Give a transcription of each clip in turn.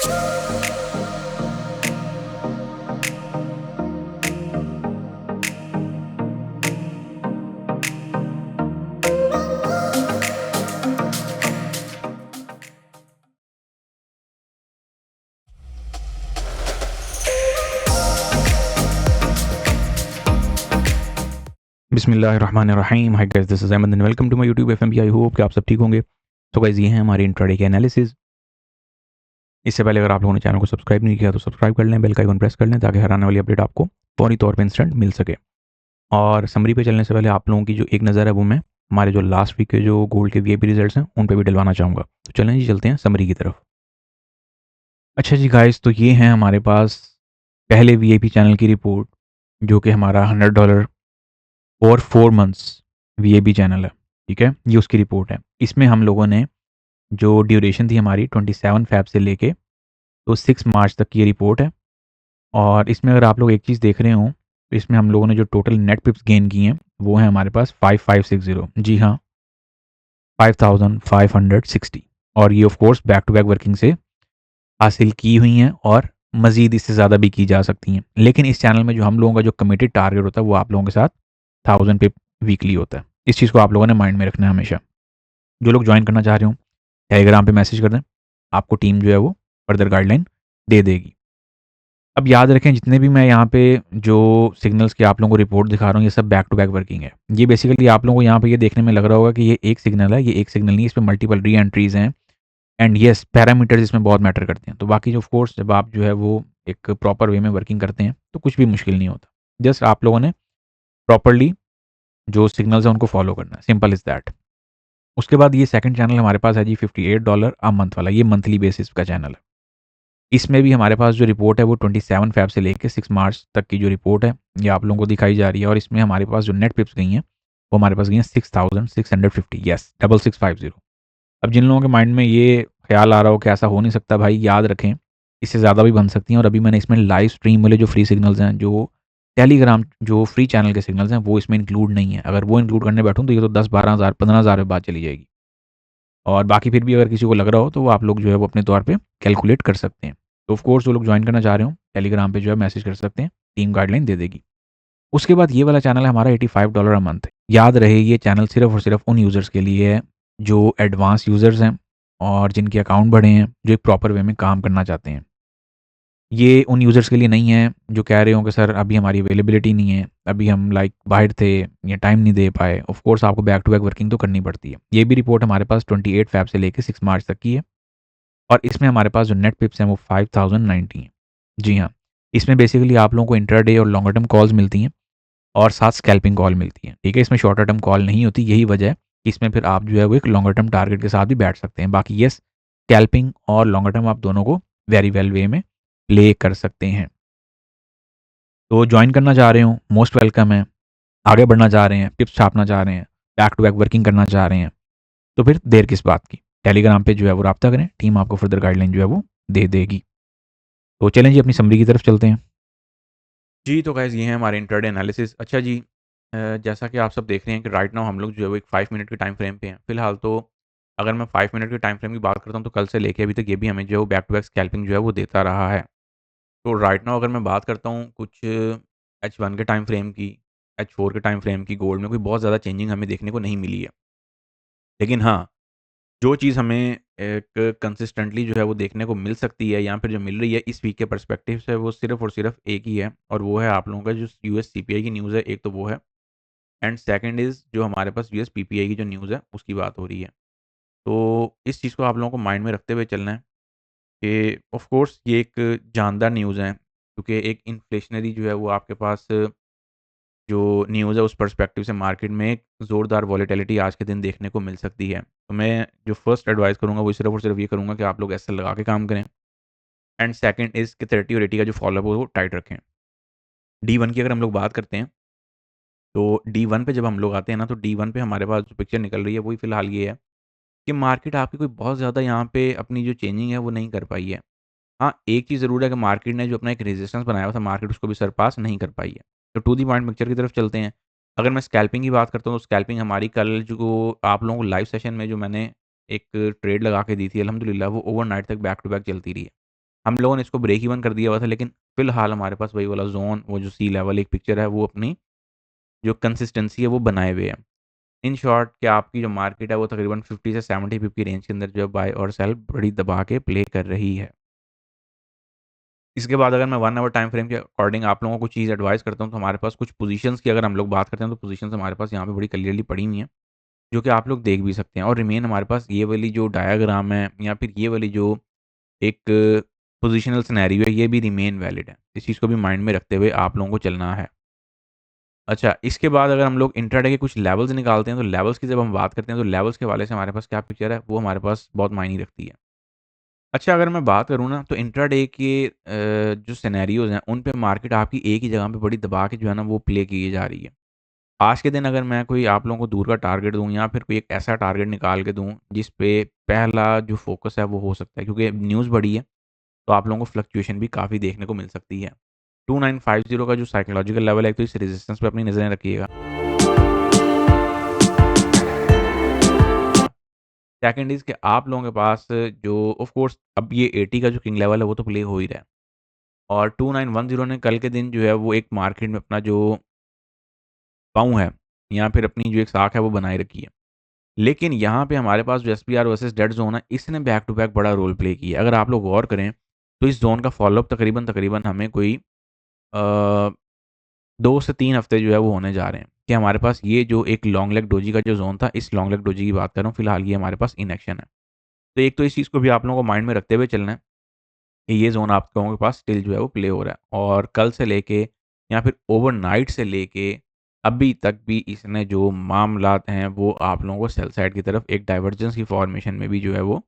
बिस्मिल्लाहिर्रहमानिर्रहीम। Hi guys, this is Ahmed and welcome to my YouTube FMB. I hope कि आप सब ठीक होंगे। तो गाइस, ये हैं हमारे इंट्राडे के एनालिसिस। इससे पहले अगर आप लोगों ने चैनल को सब्सक्राइब नहीं किया तो सब्सक्राइब कर लें, बेल का आइकन प्रेस कर लें ताकि हर आने वाली अपडेट आपको फौरी तौर पे इंस्टेंट मिल सके। और समरी पे चलने से पहले आप लोगों की जो एक नज़र है वो मैं हमारे जो लास्ट वीक के जो गोल्ड के वीआईपी रिजल्ट्स हैं उन पर भी डलवाना चाहूँगा। तो चलें जी, चलते हैं समरी की तरफ। अच्छा जी गाइस, तो ये हैं हमारे पास पहले वीआईपी चैनल की रिपोर्ट, जो कि हमारा $100 और 4 मंथ्स वीआईपी चैनल है। ठीक है, ये उसकी रिपोर्ट है। इसमें हम लोगों ने जो ड्यूरेशन थी हमारी 27 फ़ैब से लेके तो 6 मार्च तक की ये रिपोर्ट है। और इसमें अगर आप लोग एक चीज़ देख रहे हो तो इसमें हम लोगों ने जो टोटल नेट पिप्स गेन की हैं वो है हमारे पास 5560। जी हाँ, 5560। और ये of course back to back working से हासिल की हुई हैं और मज़ीद इससे ज़्यादा भी की जा सकती हैं। लेकिन इस चैनल में जो हम लोगों का जो कमिटेड टारगेट होता है वो आप लोगों के साथ 1000 पिप वीकली होता है। इस चीज़ को आप लोगों ने माइंड में रखना है हमेशा। जो लोग ज्वाइन करना चाह रहे हो टेलीग्राम पे मैसेज कर दें, आपको टीम जो है वो फर्दर गाइडलाइन दे देगी। अब याद रखें, जितने भी मैं यहाँ पे जो सिग्नल्स की आप लोगों को रिपोर्ट दिखा रहा हूँ ये सब बैक टू बैक वर्किंग है। ये बेसिकली आप लोगों को यहाँ पे ये देखने में लग रहा होगा कि ये एक सिग्नल है, ये एक सिग्नल नहीं, इसमें मल्टीपल री एंट्रीज हैं। एंड येस, पैरामीटर्स इसमें बहुत मैटर करते हैं। तो बाकी जो ऑफ कोर्स जब आप जो है वो एक प्रॉपर वे में वर्किंग करते हैं तो कुछ भी मुश्किल नहीं होता। जस्ट आप लोगों ने प्रॉपरली जो सिग्नल्स हैं उनको फॉलो करना है, सिंपल इज़ दैट। उसके बाद ये सेकंड चैनल हमारे पास है जी $58 अ मंथ वाला, ये मंथली बेसिस का चैनल है। इसमें भी हमारे पास जो रिपोर्ट है वो 27 फ़ैब से लेके 6 मार्च तक की जो रिपोर्ट है ये आप लोगों को दिखाई जा रही है। और इसमें हमारे पास जो नेट पिप्स गई हैं वो हमारे पास गई हैं 6650, यस 6650। अब जिन लोगों के माइंड में ये ख्याल आ रहा हो कि ऐसा हो नहीं सकता, भाई याद रखें, इससे ज़्यादा भी बन सकती हैं। और अभी मैंने इसमें लाइव स्ट्रीम वाले जो फ्री सिग्नल्स हैं, जो टेलीग्राम जो फ्री चैनल के सिग्नल्स हैं वो इसमें इंक्लूड नहीं है। अगर वो इंक्लूड करने बैठूँ तो ये तो 10-12 हज़ार 15 हज़ार में बात चली जाएगी। और बाकी फिर भी अगर किसी को लग रहा हो तो वो आप लोग जो है वो अपने तौर पे कैलकुलेट कर सकते हैं। तो ऑफ कोर्स जो लोग ज्वाइन करना चाह रहे हो टेलीग्राम पे जो है मैसेज कर सकते हैं, टीम गाइडलाइन दे देगी। उसके बाद ये वाला चैनल है हमारा $85 अ मंथ। याद रहे, ये चैनल सिर्फ और सिर्फ उन यूज़र्स के लिए है जो एडवांस यूज़र्स हैं और जिनके अकाउंट बड़े हैं, जो एक प्रॉपर वे में काम करना चाहते हैं। ये उन यूज़र्स के लिए नहीं है जो कह रहे हो कि सर अभी हमारी अवेलेबिलिटी नहीं है, अभी हम लाइक बाहर थे या टाइम नहीं दे पाए। ऑफ कोर्स आपको बैक टू बैक वर्किंग तो करनी पड़ती है। ये भी रिपोर्ट हमारे पास 28 फ़ैब से लेके 6 मार्च तक की है। और इसमें हमारे पास जो नेट पिप्स हैं वो 5090 हैं। जी हाँ, इसमें बेसिकली आप लोगों को इंट्राडे और लॉन्गर टर्म कॉल्स मिलती हैं और साथ स्कैल्पिंग कॉल मिलती है। ठीक है, इसमें शॉर्टर टर्म कॉल नहीं होती, यही वजह है कि इसमें फिर आप जो है वो एक लॉन्गर टर्म टारगेट के साथ भी बैठ सकते हैं। बाकी यस, स्कैल्पिंग और लॉन्गर टर्म आप दोनों को वेरी वेल वे में प्ले कर सकते हैं। तो ज्वाइन करना चाह रहे हो, मोस्ट वेलकम है। आगे बढ़ना चाह रहे हैं, टिप्स छापना चाह रहे हैं, बैक टू बैक वर्किंग करना चाह रहे हैं, तो फिर देर किस बात की। टेलीग्राम पे जो है वो रब्ता करें, टीम आपको फर्दर गाइडलाइन जो है वो दे देगी। तो चलें जी, अपनी समरी की तरफ चलते हैं। जी, तो गाइज़ ये है हमारे इंट्राडे एनालिसिस। अच्छा जी, जैसा कि आप सब देख रहे हैं कि राइट नाउ हम लोग जो है वो एक 5 मिनट के टाइम फ्रेम पे हैं। फिलहाल तो अगर मैं 5 मिनट के टाइम फ्रेम की बात करता हूँ तो कल से लेके अभी तक ये भी हमें जो है वो बैक टू बैक स्कैल्पिंग जो है वो देता रहा है। तो राइट नाउ अगर मैं बात करता हूँ कुछ H1 के टाइम फ्रेम की, H4 के टाइम फ्रेम की, गोल्ड में कोई बहुत ज़्यादा चेंजिंग हमें देखने को नहीं मिली है। लेकिन हाँ, जो चीज़ हमें एक कंसिस्टेंटली जो है वो देखने को मिल सकती है या फिर जो मिल रही है इस वीक के पर्सपेक्टिव से, वो सिर्फ़ और सिर्फ़ एक ही है और वो है आप लोगों का जो यूएस सीपीआई की न्यूज़ है, एक तो वो है। एंड सेकंड इज़ जो हमारे पास यूएस पीपीआई की जो न्यूज़ है उसकी बात हो रही है। तो इस चीज़ को आप लोगों को माइंड में रखते हुए चलना है कि ऑफ़ कोर्स ये एक जानदार न्यूज़ है, क्योंकि एक इन्फ्लेशनरी जो है वो आपके पास जो न्यूज़ है उस पर्सपेक्टिव से मार्केट में एक ज़ोरदार वॉलेटिलिटी आज के दिन देखने को मिल सकती है। तो मैं जो फर्स्ट एडवाइस करूँगा वो सिर्फ़ और सिर्फ़ ये करूँगा कि आप लोग एसएल लगा के काम करें। एंड सेकंड इज़ कि 30 और 80 का जो फॉलोअप है वो टाइट रखें। डी1 की अगर हम लोग बात करते हैं तो डी1 पे जब हम लोग आते हैं ना तो डी1 पे हमारे पास जो पिक्चर निकल रही है वही फ़िलहाल ये है कि मार्केट आपकी कोई बहुत ज़्यादा यहाँ पे अपनी जो चेंजिंग है वो नहीं कर पाई है। हाँ, एक चीज़ ज़रूर है कि मार्केट ने जो अपना एक रेजिस्टेंस बनाया हुआ था, मार्केट उसको भी सरपास नहीं कर पाई है। तो टू द पॉइंट पिक्चर की तरफ चलते हैं। अगर मैं स्कैल्पिंग की बात करता हूँ, तो स्कैल्पिंग हमारी कल जो आप लोगों को लाइव सेशन में जो मैंने एक ट्रेड लगा के दी थी, अल्हम्दुलिल्लाह वो ओवरनाइट तक बैक टू बैक चलती रही है। हम लोगों ने इसको ब्रेक इवन कर दिया हुआ था, लेकिन फ़िलहाल हमारे पास वही वाला ज़ोन, वो जो सी लेवल एक पिक्चर है, वो अपनी जो कंसिस्टेंसी है वो बनाए हुए है। इन शॉर्ट कि आपकी जो मार्केट है वो तकरीबन 50 से 70 पिप की रेंज के अंदर जो है बाय और सेल बड़ी दबा के प्ले कर रही है। इसके बाद अगर मैं 1 आवर टाइम फ्रेम के अकॉर्डिंग आप लोगों को कुछ चीज़ एडवाइस करता हूँ, तो हमारे पास कुछ पोज़ीशंस की अगर हम लोग बात करते हैं, तो पोज़ीशंस हमारे पास यहाँ पे बड़ी क्लियरली पड़ी हुई हैं, जो कि आप लोग देख भी सकते हैं। और रिमेन हमारे पास ये वाली जो डायग्राम है या फिर ये वाली जो एक पोज़िशनल सिनेरियो है, ये भी रिमेन वैलिड है। इस चीज़ को भी माइंड में रखते हुए आप लोगों को चलना है। अच्छा, इसके बाद अगर हम लोग इंट्राडे के कुछ लेवल्स निकालते हैं, तो लेवल्स की जब हम बात करते हैं, तो लेवल्स के हवाले से हमारे पास क्या पिक्चर है, वो हमारे पास बहुत मायने रखती है। अच्छा, अगर मैं बात करूँ ना, तो इंट्राडे के जो सिनेरियोज़ हैं, उन पे मार्केट आपकी एक ही जगह पे बड़ी दबा के जो है ना, वो प्ले की जा रही है। आज के दिन अगर मैं कोई आप लोगों को दूर का टारगेट दूँ या फिर कोई एक ऐसा टारगेट निकाल के दूँ, जिस पे पहला जो फ़ोकस है, वो हो सकता है, क्योंकि न्यूज़ बड़ी है, तो आप लोगों को फ्लक्चुएशन भी काफ़ी देखने को मिल सकती है। 2950 का जो साइकोलॉजिकल लेवल है, तो इस रेजिस्टेंस पे अपनी नज़रें रखिएगा। सेकंड इज़ कि आप लोगों के पास जो ऑफ कोर्स अब ये 80 का जो किंग लेवल है वो तो प्ले हो ही रहा है, और 2910 ने कल के दिन जो है वो एक मार्केट में अपना जो पाँव है या फिर अपनी जो एक साख है वो बनाए रखी है। लेकिन यहाँ पे हमारे पास जो एसपीआर वर्सेस डेड ज़ोन है, इसने बैक टू बैक बड़ा रोल प्ले किया है। अगर आप लोग गौर करें, तो इस ज़ोन का फ़ॉलो-अप तकरीबन हमें कोई 2 से 3 हफ़्ते जो है वो होने जा रहे हैं, कि हमारे पास ये जो एक लॉन्ग लेग डोजी का जो ज़ोन था, इस लॉन्ग लेग डोजी की बात कर रहा हूँ, फिलहाल ये हमारे पास इनएक्शन है। तो एक तो इस चीज़ को भी आप लोगों को माइंड में रखते हुए चलना है, कि ये ज़ोन आप लोगों के पास स्टिल जो है वो प्ले हो रहा है, और कल से लेके या फिर ओवरनाइट से लेके अभी तक भी इसने जो मामलात हैं, वो आप लोगों को सेल साइड की तरफ एक डाइवर्जेंस की फॉर्मेशन में भी जो है वो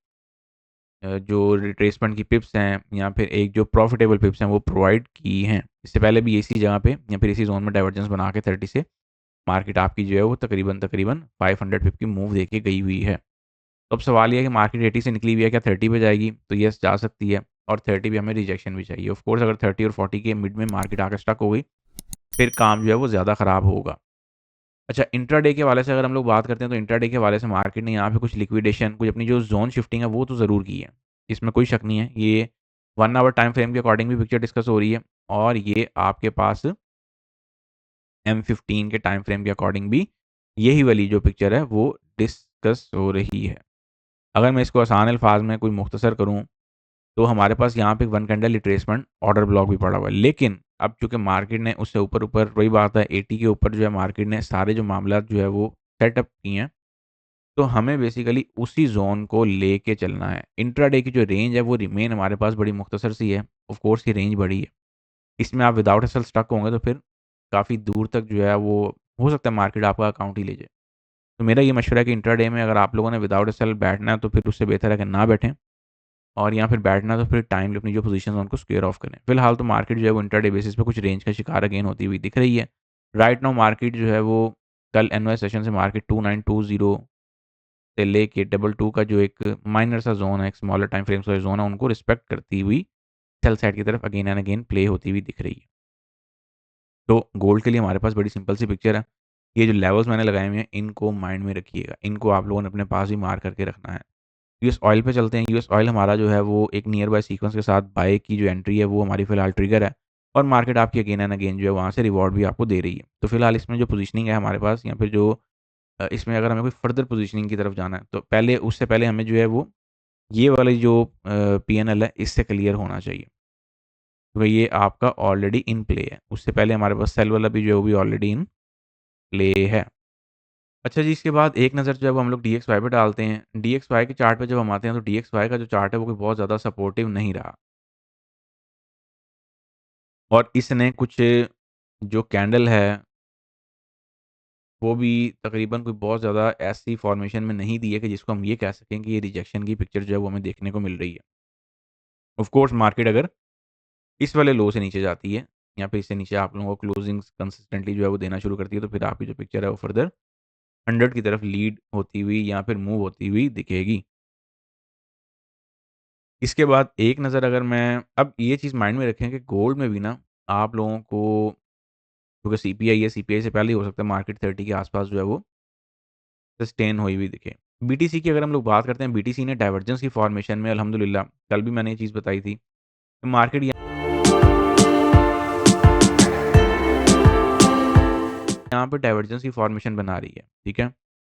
जो रिट्रेसमेंट की पिप्स हैं या फिर एक जो प्रॉफिटेबल पिप्स हैं वो प्रोवाइड की हैं। इससे पहले भी इसी जगह पे या फिर इसी ज़ोन में डाइवर्जेंस बना के 30 से मार्केट आपकी जो है वो तकरीबन 500 पिप की मूव देके गई हुई है। तो अब सवाल ये है कि मार्केट 80 से निकली हुई है, क्या 30 पे जाएगी? तो येस, जा सकती है, और 30 पे हमें रिजेक्शन भी चाहिए। ऑफ कोर्स अगर 30 और 40 के मिड में मार्केट आकर स्टक हो गई, फिर काम जो है वो ज़्यादा ख़राब होगा। अच्छा, इंट्राडे के हवाले से अगर हम लोग बात करते हैं, तो इंट्राडे के हवाले से मार्केट ने यहाँ पे कुछ लिक्विडेशन, कुछ अपनी जो ज़ोन शिफ्टिंग है वो तो ज़रूर की है। इसमें कोई शक नहीं है। ये 1 आवर टाइम फ्रेम के अकॉर्डिंग भी पिक्चर डिस्कस हो रही है, और ये आपके पास M15 के टाइम फ्रेम के अकॉर्डिंग भी यही वाली जो पिक्चर है वो डिस्कस हो रही है। अगर मैं इसको आसान अल्फाज में कोई मुख्तसर करूँ, तो हमारे पास यहाँ पे 1 कैंडल रिट्रेसमेंट ऑर्डर ब्लॉक भी पड़ा हुआ है। लेकिन अब चूँकि मार्केट ने उससे ऊपर-ऊपर, वही बात है, 80 के ऊपर जो है मार्केट ने सारे जो मामलात जो है वो सेटअप किए हैं, तो हमें बेसिकली उसी ज़ोन को लेके चलना है। इंट्राडे की जो रेंज है वो रिमेन हमारे पास बड़ी मुख्तसर सी है। ऑफ कोर्स ये रेंज बड़ी है। इसमें आप विदाउट एसल स्टक होंगे, तो फिर काफ़ी दूर तक जो है वो हो सकता है मार्केट आपका अकाउंट ही ले जाए। तो मेरा ये मशवरा है कि इंट्राडे में अगर आप लोगों ने विदाउट एसल बैठना है, तो फिर उससे बेहतर है कि ना बैठें, और या फिर बैठना तो फिर टाइमली अपनी जो पोज़ीशंस हैं उनको स्क्वेयर ऑफ करें। फिलहाल तो मार्केट जो है वो इंट्राडे बेसिस पे कुछ रेंज का शिकार अगेन होती हुई दिख रही है। राइट नाउ मार्केट जो है वो कल एनवाई सेशन से मार्केट 2920 से लेके 22 का जो एक माइनर सा ज़ोन है, एक स्मॉलर टाइम फ्रेम्स का ज़ोन है, उनको रिस्पेक्ट करती हुई सेल साइड की तरफ अगेन एंड अगेन प्ले होती हुई दिख रही है। तो गोल्ड के लिए हमारे पास बड़ी सिंपल सी पिक्चर है। ये जो लेवल्स मैंने लगाए हुए हैं, इनको माइंड में रखिएगा। इनको आप लोगों ने अपने पास ही मार्क करके रखना है। यूएस ऑयल पे चलते हैं। यूएस ऑयल हमारा जो है वो एक नियर बाय सीक्वेंस के साथ बाय की जो एंट्री है वो हमारी फ़िलहाल ट्रिगर है, और मार्केट आपकी अगेन एंड अगेन जो है वहाँ से रिवॉर्ड भी आपको दे रही है। तो फ़िलहाल इसमें जो पोज़ीशनिंग है हमारे पास, या फिर जो इसमें अगर हमें कोई फ़र्दर पोज़ीशनिंग की तरफ जाना है, तो पहले उससे पहले हमें जो है वो ये वाली जो पीएनएल है इससे क्लियर होना चाहिए। क्योंकि ये आपका ऑलरेडी इन प्ले है। उससे पहले हमारे पास सेल वाला भी जो है वो भी ऑलरेडी इन प्ले है। अच्छा जी, इसके बाद एक नज़र जो है वो हम लोग डीएक्सवाई पे डालते हैं। डीएक्सवाई के चार्ट पे जब हम आते हैं, तो डीएक्सवाई का जो चार्ट है वो कोई बहुत ज़्यादा सपोर्टिव नहीं रहा, और इसने कुछ जो कैंडल है वो भी तकरीबन कोई बहुत ज़्यादा ऐसी फॉर्मेशन में नहीं दी है कि जिसको हम ये कह सकें कि ये रिजेक्शन की पिक्चर जो है वो हमें देखने को मिल रही है। ऑफ कोर्स मार्केट अगर इस वाले लो से नीचे जाती है, या फिर इससे नीचे आप लोगों को क्लोजिंग्स कंसिस्टेंटली जो है वो देना शुरू करती है, तो फिर आपकी जो पिक्चर है वो फर्दर 100 की तरफ लीड होती हुई या फिर मूव होती हुई दिखेगी। इसके बाद एक नज़र अगर मैं अब ये चीज़ माइंड में रखें कि गोल्ड में भी ना आप लोगों को, क्योंकि सीपीआई है, सीपीआई से पहले ही हो सकता है मार्केट 30 के आस-पास जो है वो सस्टेन हुई हुई दिखे। बीटीसी की अगर हम लोग बात करते हैं, बीटीसी ने डाइवर्जेंस की फॉर्मेशन में अल्हम्दुलिल्लाह, कल भी मैंने ये चीज़ बताई थी मार्केट यहाँ पे डाइवर्जेंस की फॉर्मेशन बना रही है, ठीक है।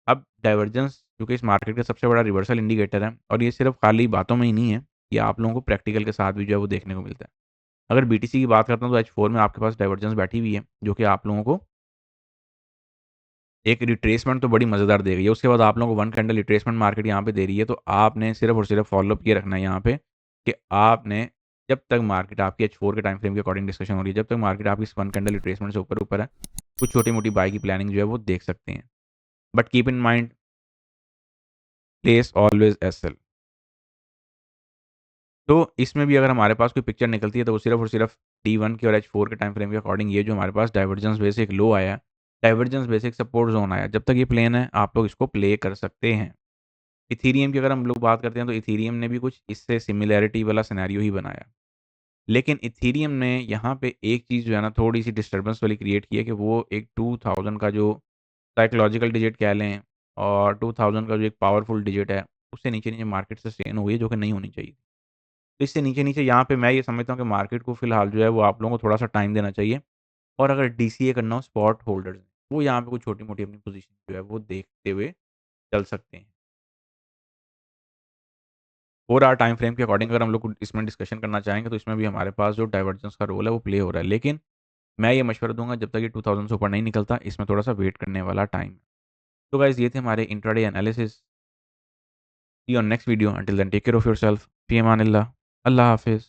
अब डाइवर्जेंस क्योंकि इस मार्केट का सबसे बड़ा रिवर्सल इंडिकेटर है और ये सिर्फ खाली बातों में ही नहीं है, ये आप लोगों को प्रैक्टिकल के साथ भी जो है वो देखने को मिलता है। अगर बीटीसी की बात करता हूँ तो H4 में आपके पास डाइवर्जेंस बैठी हुई है, जो कि आप लोगों को एक रिट्रेसमेंट तो बड़ी मज़ेदार दे रही है। उसके बाद आप लोगों को वन कैंडल रिट्रेसमेंट मार्केट यहाँ पे दे रही है, तो आपने सिर्फ और सिर्फ फॉलोअप ये रखना है यहाँ पे कि आपने जब तक मार्केट आपकी H4 के टाइम फ्रेम के अकॉर्डिंग डिस्कशन हो रही है, जब तक मार्केट आपकी इस वन कैंडल रिट्रेसमेंट से ऊपर है, कुछ छोटी-मोटी बाय की प्लानिंग जो है वो देख सकते हैं। But keep in mind place always SL. तो इसमें भी अगर हमारे पास कोई पिक्चर निकलती है तो वो सिर्फ और सिर्फ D1 के और H4 के टाइम फ्रेम के अकॉर्डिंग ये जो हमारे पास डाइवर्जेंस बेसिक लो आया, डाइवर्जेंस बेसिक सपोर्ट जोन आया, जब तक ये प्लेन है आप लोग इसको प्ले कर सकते हैं। इथीरियम की अगर हम लोग बात करते हैं तो इथीरियम ने भी कुछ इससे सिमिलैरिटी वाला सिनेरियो ही बनाया। लेकिन इथीरियम ने यहाँ पे एक चीज़ जो है ना थोड़ी-सी डिस्टर्बेंस वाली क्रिएट की है कि वो एक 2000 का जो साइकोलॉजिकल डिजिट कह लें और 2000 का जो एक पावरफुल डिजिट है, उससे नीचे-नीचे मार्केट सस्टेन हो गई है जो कि नहीं होनी चाहिए। तो इससे नीचे-नीचे यहाँ पे मैं ये समझता हूँ कि मार्केट को फिलहाल जो है वो आप लोगों को थोड़ा-सा टाइम देना चाहिए और अगर डीसीए करना हो स्पॉट होल्डर्स वो यहाँ पे कुछ छोटी-मोटी अपनी पोज़ीशन जो है वो देखते हुए चल सकते हैं। 4 आवर टाइम फ्रेम के अकॉर्डिंग अगर हम लोग इसमें डिस्कशन करना चाहेंगे तो इसमें भी हमारे पास जो डाइवर्जेंस का रोल है वो प्ले हो रहा है। लेकिन मैं ये मशवरा दूँगा जब तक ये 2000 से ऊपर नहीं निकलता इसमें थोड़ा-सा वेट करने वाला टाइम है। तो गाइज़ ये थे हमारे intraday analysis. See you on next video until then take care of yourself. फ़ी अमानिल्लाह। अल्लाह हाफ़िज़।